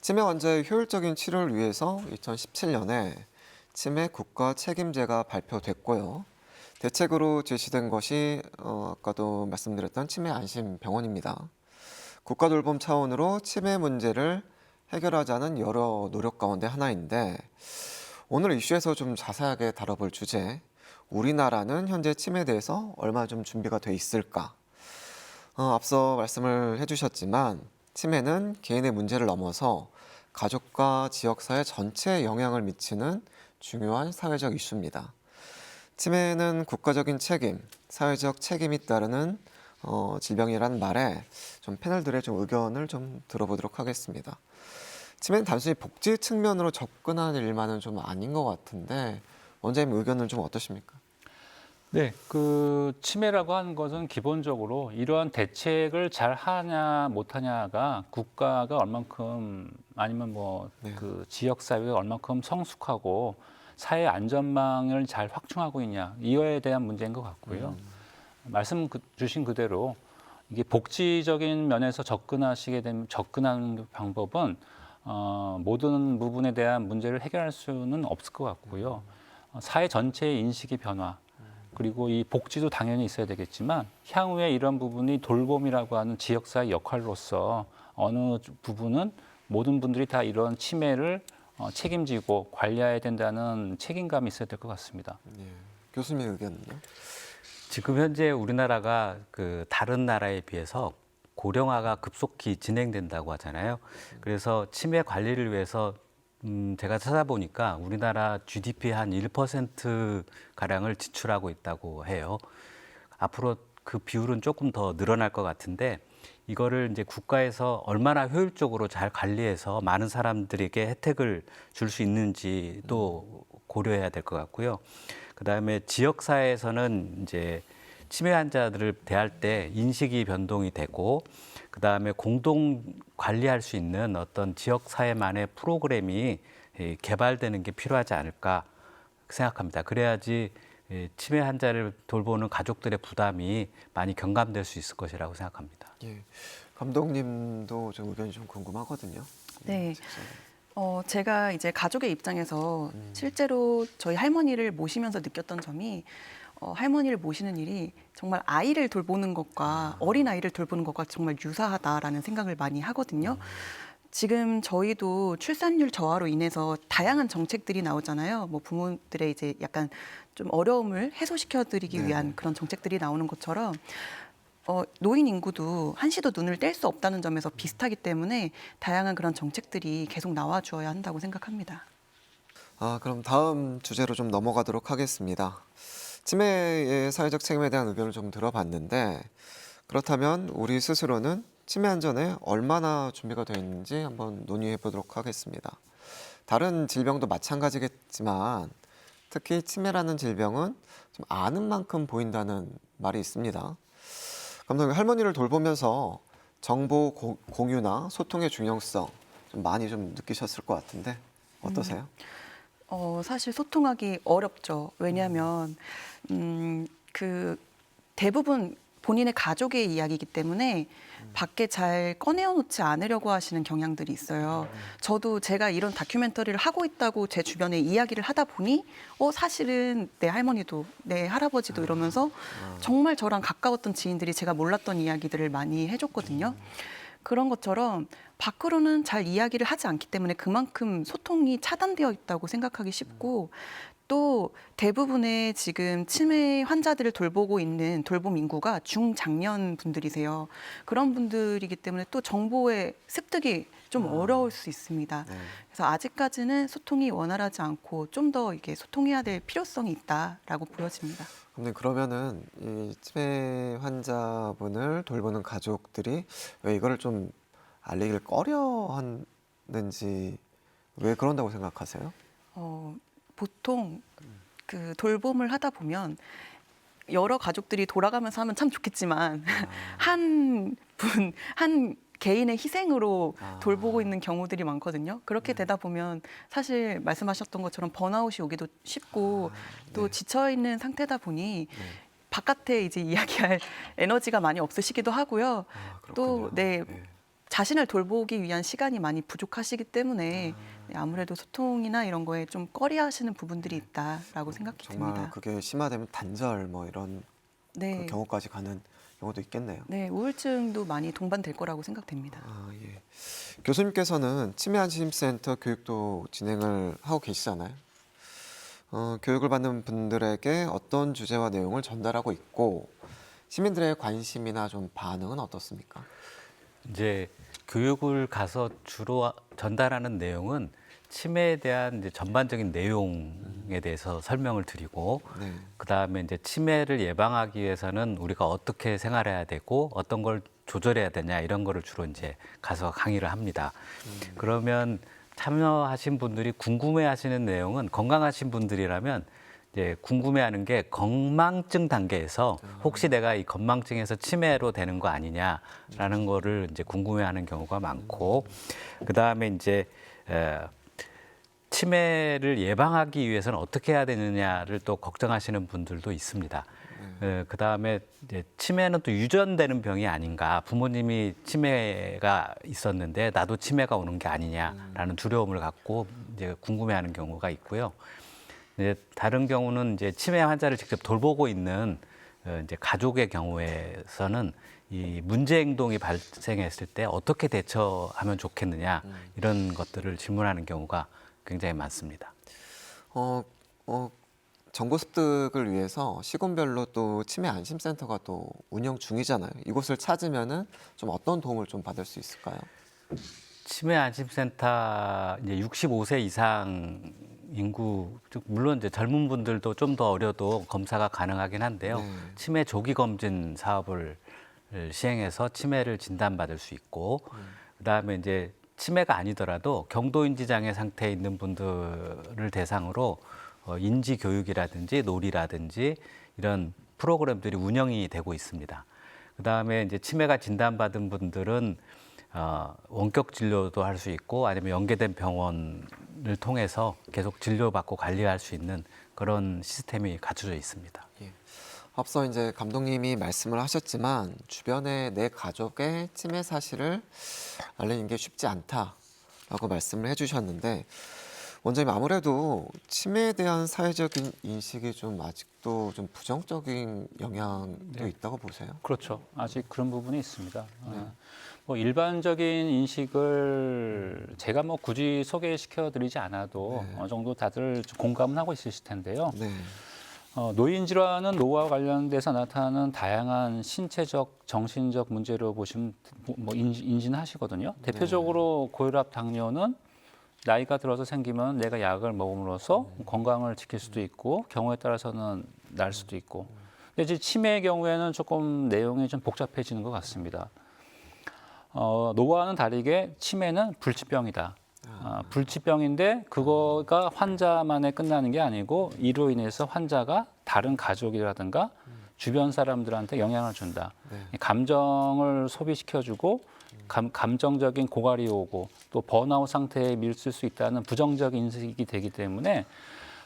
치매 환자의 효율적인 치료를 위해서 2017년에 치매 국가 책임제가 발표됐고요. 대책으로 제시된 것이 아까도 말씀드렸던 치매 안심 병원입니다. 국가 돌봄 차원으로 치매 문제를 해결하자는 여러 노력 가운데 하나인데 오늘 이슈에서 좀 자세하게 다뤄볼 주제, 우리나라는 현재 치매에 대해서 얼마나 좀 준비가 돼 있을까? 앞서 말씀을 해주셨지만 치매는 개인의 문제를 넘어서 가족과 지역사회 전체에 영향을 미치는 중요한 사회적 이슈입니다. 치매는 국가적인 책임, 사회적 책임이 따르는 질병이란 말에 좀 패널들의 좀 의견을 좀 들어보도록 하겠습니다. 치매는 단순히 복지 측면으로 접근하는 일만은 좀 아닌 것 같은데 원장님 의견은 좀 어떠십니까? 네, 치매라고 하는 것은 기본적으로 이러한 대책을 잘 하냐 못하냐가 국가가 얼만큼 아니면 네. 지역 사회가 얼만큼 성숙하고 사회 안전망을 잘 확충하고 있냐 이거에 대한 문제인 것 같고요. 말씀 주신 그대로 이게 복지적인 면에서 접근하시게 되면 접근하는 방법은 모든 부분에 대한 문제를 해결할 수는 없을 것 같고요. 사회 전체의 인식의 변화. 그리고 이 복지도 당연히 있어야 되겠지만 향후에 이런 부분이 돌봄이라고 하는 지역사회 역할로서 어느 부분은 모든 분들이 다 이런 치매를 책임지고 관리해야 된다는 책임감이 있어야 될 것 같습니다. 예. 교수님 의견은요? 지금 현재 우리나라가 다른 나라에 비해서 고령화가 급속히 진행된다고 하잖아요. 그래서 치매 관리를 위해서 제가 찾아보니까 우리나라 GDP 한 1%가량을 지출하고 있다고 해요. 앞으로 그 비율은 조금 더 늘어날 것 같은데 이거를 이제 국가에서 얼마나 효율적으로 잘 관리해서 많은 사람들에게 혜택을 줄 수 있는지도 고려해야 될 것 같고요. 그다음에 지역사회에서는 이제 치매 환자들을 대할 때 인식이 변동이 되고 그다음에 공동 관리할 수 있는 어떤 지역사회만의 프로그램이 개발되는 게 필요하지 않을까 생각합니다. 그래야지 치매 환자를 돌보는 가족들의 부담이 많이 경감될 수 있을 것이라고 생각합니다. 예. 감독님도 좀 의견이 좀 궁금하거든요. 네. 제가 이제 가족의 입장에서 실제로 저희 할머니를 모시면서 느꼈던 점이 할머니를 모시는 일이 정말 아이를 돌보는 것과 어린 아이를 돌보는 것과 정말 유사하다라는 생각을 많이 하거든요. 지금 저희도 출산율 저하로 인해서 다양한 정책들이 나오잖아요. 뭐 부모들의 이제 약간 좀 어려움을 해소시켜드리기 네. 위한 그런 정책들이 나오는 것처럼 노인 인구도 한시도 눈을 뗄 수 없다는 점에서 비슷하기 때문에 다양한 그런 정책들이 계속 나와 주어야 한다고 생각합니다. 그럼 다음 주제로 좀 넘어가도록 하겠습니다. 치매의 사회적 책임에 대한 의견을 좀 들어봤는데 그렇다면 우리 스스로는 치매 안전에 얼마나 준비가 되어 있는지 한번 논의해 보도록 하겠습니다. 다른 질병도 마찬가지겠지만 특히 치매라는 질병은 좀 아는 만큼 보인다는 말이 있습니다. 감독님, 할머니를 돌보면서 정보 공유나 소통의 중요성 좀 많이 좀 느끼셨을 것 같은데 어떠세요? 사실 소통하기 어렵죠. 왜냐하면 대부분 본인의 가족의 이야기이기 때문에 밖에 잘 꺼내어놓지 않으려고 하시는 경향들이 있어요. 저도 제가 이런 다큐멘터리를 하고 있다고 제 주변에 이야기를 하다 보니 사실은 내 할머니도 내 할아버지도 이러면서 정말 저랑 가까웠던 지인들이 제가 몰랐던 이야기들을 많이 해줬거든요. 그런 것처럼 밖으로는 잘 이야기를 하지 않기 때문에 그만큼 소통이 차단되어 있다고 생각하기 쉽고 또 대부분의 지금 치매 환자들을 돌보고 있는 돌봄 인구가 중장년 분들이세요. 그런 분들이기 때문에 또 정보의 습득이 좀 어려울 수 있습니다. 네. 그래서 아직까지는 소통이 원활하지 않고 좀 더 이게 소통해야 될 필요성이 있다라고 보여집니다. 감독님, 그러면은 이 치매 환자분을 돌보는 가족들이 왜 이거를 좀 알리기를 꺼려 하는지 왜 그런다고 생각하세요? 보통 돌봄을 하다 보면 여러 가족들이 돌아가면서 하면 참 좋겠지만 한 개인의 희생으로 돌보고 있는 경우들이 많거든요. 그렇게 되다 보면 사실 말씀하셨던 것처럼 번아웃이 오기도 쉽고 또 네. 지쳐 있는 상태다 보니 바깥에 이제 이야기할 에너지가 많이 없으시기도 하고요. 또 그렇군요. 네. 자신을 돌보기 위한 시간이 많이 부족하시기 때문에 네, 아무래도 소통이나 이런 거에 좀 꺼려하시는 부분들이 있다라고 생각이 정말 듭니다. 그게 심화되면 단절 뭐 이런 그 네. 경우까지 가는 경우도 있겠네요. 네, 우울증도 많이 동반될 거라고 생각됩니다. 아, 예. 교수님께서는 치매 안심센터 교육도 진행을 하고 계시잖아요. 교육을 받는 분들에게 어떤 주제와 내용을 전달하고 있고 시민들의 관심이나 좀 반응은 어떻습니까? 이제 교육을 가서 주로 전달하는 내용은 치매에 대한 이제 전반적인 내용에 대해서 설명을 드리고 네. 그다음에 이제 치매를 예방하기 위해서는 우리가 어떻게 생활해야 되고 어떤 걸 조절해야 되냐 이런 거를 주로 이제 가서 강의를 합니다. 그러면 참여하신 분들이 궁금해하시는 내용은 건강하신 분들이라면 이제 궁금해하는 게 건망증 단계에서 혹시 내가 이 건망증에서 치매로 되는 거 아니냐라는 거를 이제 궁금해하는 경우가 많고 그다음에 이제 치매를 예방하기 위해서는 어떻게 해야 되느냐를 또 걱정하시는 분들도 있습니다. 그다음에 이제 치매는 또 유전되는 병이 아닌가. 부모님이 치매가 있었는데 나도 치매가 오는 게 아니냐라는 두려움을 갖고 이제 궁금해하는 경우가 있고요. 이제 다른 경우는 이제 치매 환자를 직접 돌보고 있는 이제 가족의 경우에서는 이 문제 행동이 발생했을 때 어떻게 대처하면 좋겠느냐 이런 것들을 질문하는 경우가 굉장히 많습니다. 정보 습득을 위해서 시군별로 또 치매 안심센터가 또 운영 중이잖아요. 이곳을 찾으면은 좀 어떤 도움을 좀 받을 수 있을까요? 치매 안심센터 이제 65세 이상 인구, 물론 이제 젊은 분들도 좀 더 어려도 검사가 가능하긴 한데요. 네. 치매 조기 검진 사업을 시행해서 치매를 진단받을 수 있고, 그다음에 이제 치매가 아니더라도 경도인지 장애 상태에 있는 분들을 대상으로 인지 교육이라든지 놀이라든지 이런 프로그램들이 운영이 되고 있습니다. 그다음에 이제 치매가 진단받은 분들은 원격 진료도 할 수 있고 아니면 연계된 병원을 통해서 계속 진료받고 관리할 수 있는 그런 시스템이 갖춰져 있습니다. 예. 앞서 이제 감독님이 말씀을 하셨지만 주변에 내 가족의 치매 사실을 알리는 게 쉽지 않다라고 말씀을 해주셨는데 원장님 아무래도 치매에 대한 사회적인 인식이 좀 아직도 좀 부정적인 영향도 있다고 보세요? 그렇죠. 아직 그런 부분이 있습니다. 뭐 일반적인 인식을 제가 뭐 굳이 소개시켜 드리지 않아도 어느 정도 다들 공감은 하고 있으실 텐데요. 네. 노인 질환은 노화와 관련돼서 나타나는 다양한 신체적, 정신적 문제로 보시면 뭐 인지는 하시거든요. 대표적으로 고혈압, 당뇨는 나이가 들어서 생기면 내가 약을 먹음으로써 건강을 지킬 수도 있고 경우에 따라서는 날 수도 있고. 근데 이제 치매의 경우에는 조금 내용이 좀 복잡해지는 것 같습니다. 노화와는 다르게 치매는 불치병이다. 불치병인데 그거가 환자만에 끝나는 게 아니고 이로 인해서 환자가 다른 가족이라든가 주변 사람들한테 영향을 준다. 감정을 소비시켜주고 감정적인 고갈이 오고 또 번아웃 상태에 밀릴 수 있다는 부정적 인식이 되기 때문에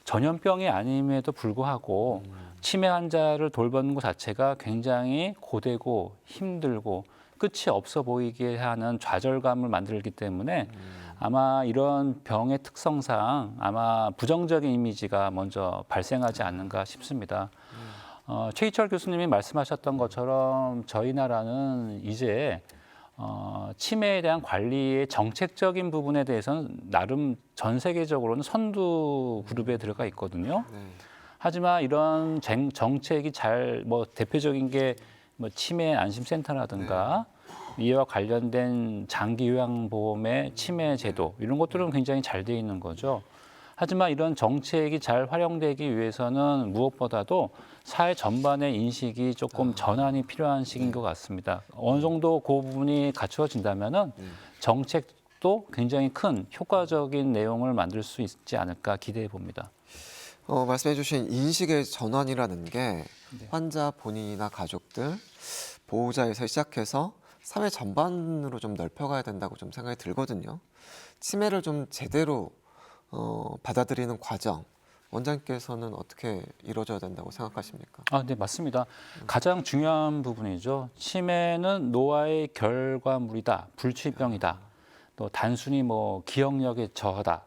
전염병이 아님에도 불구하고 치매 환자를 돌보는 것 자체가 굉장히 고되고 힘들고 끝이 없어 보이게 하는 좌절감을 만들기 때문에 아마 이런 병의 특성상 아마 부정적인 이미지가 먼저 발생하지 않는가 싶습니다. 최희철 교수님이 말씀하셨던 것처럼 저희 나라는 이제 치매에 대한 관리의 정책적인 부분에 대해서는 나름 전 세계적으로는 선두 그룹에 들어가 있거든요. 하지만 이런 정책이 잘 뭐 대표적인 게 뭐 치매 안심센터라든가 이와 관련된 장기 요양보험의 치매 제도 이런 것들은 굉장히 잘 돼 있는 거죠. 하지만 이런 정책이 잘 활용되기 위해서는 무엇보다도 사회 전반의 인식이 조금 전환이 필요한 시기인 것 같습니다. 어느 정도 그 부분이 갖추어진다면은 정책도 굉장히 큰 효과적인 내용을 만들 수 있지 않을까 기대해 봅니다. 말씀해주신 인식의 전환이라는 게 환자 본인이나 가족들, 보호자에서 시작해서 사회 전반으로 좀 넓혀가야 된다고 좀 생각이 들거든요. 치매를 좀 제대로 받아들이는 과정, 원장님께서는 어떻게 이루어져야 된다고 생각하십니까? 네, 맞습니다. 가장 중요한 부분이죠. 치매는 노화의 결과물이다, 불치병이다. 또 단순히 뭐 기억력의 저하다.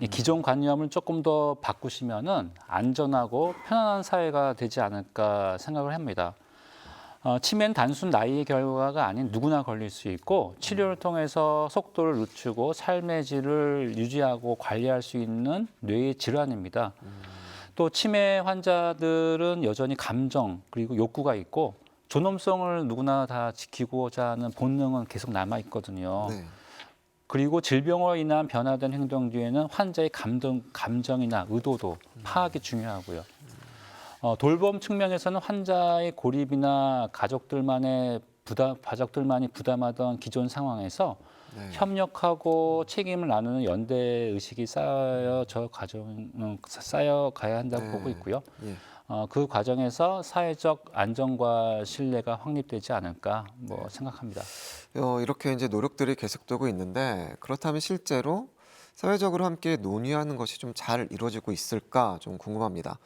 이 기존 관념을 조금 더 바꾸시면은 안전하고 편안한 사회가 되지 않을까 생각을 합니다. 치매는 단순 나이의 결과가 아닌 누구나 걸릴 수 있고 치료를 통해서 속도를 늦추고 삶의 질을 유지하고 관리할 수 있는 뇌의 질환입니다. 또 치매 환자들은 여전히 감정 그리고 욕구가 있고 존엄성을 누구나 다 지키고자 하는 본능은 계속 남아 있거든요. 네. 그리고 질병으로 인한 변화된 행동 뒤에는 환자의 감정이나 의도도 파악이 중요하고요. 돌봄 측면에서는 환자의 고립이나 가족들만이 부담하던 기존 상황에서 네. 협력하고 책임을 나누는 연대 의식이 쌓여가야 한다고 네. 보고 있고요. 예. 그 과정에서 사회적 안정과 신뢰가 확립되지 않을까 생각합니다. 이렇게 이제 노력들이 계속되고 있는데 그렇다면 실제로 사회적으로 함께 논의하는 것이 좀 잘 이루어지고 있을까 좀 궁금합니다.